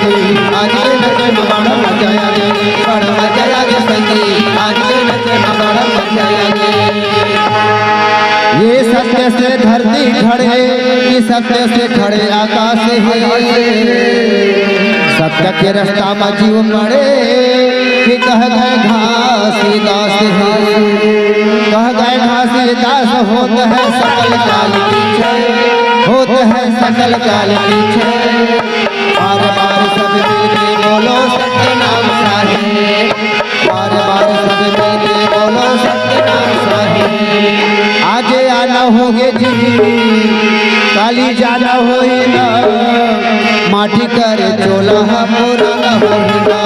संगी आज के नचे में बड़ा मजा आगे, बड़ा मजा आगे संगी आज के नचे में बड़ा मजा आगे। ये सत्य से धरती खड़े, ये सत्य से खड़े आकाश है, सत्य के रास्ता में जीव पड़े कि कह गए घासीदास है, कह गए घासीदास होत है सकल काल पीछे, होत है सकल काल पीछे। बार बार सब मिलके बोलो सत्य नाम साहे, बार बार सब मिलके बोलो सत्य नाम साहे। आज आना होगे जी काली जाना होएगा, माटी करे चोला पूरा न होगा।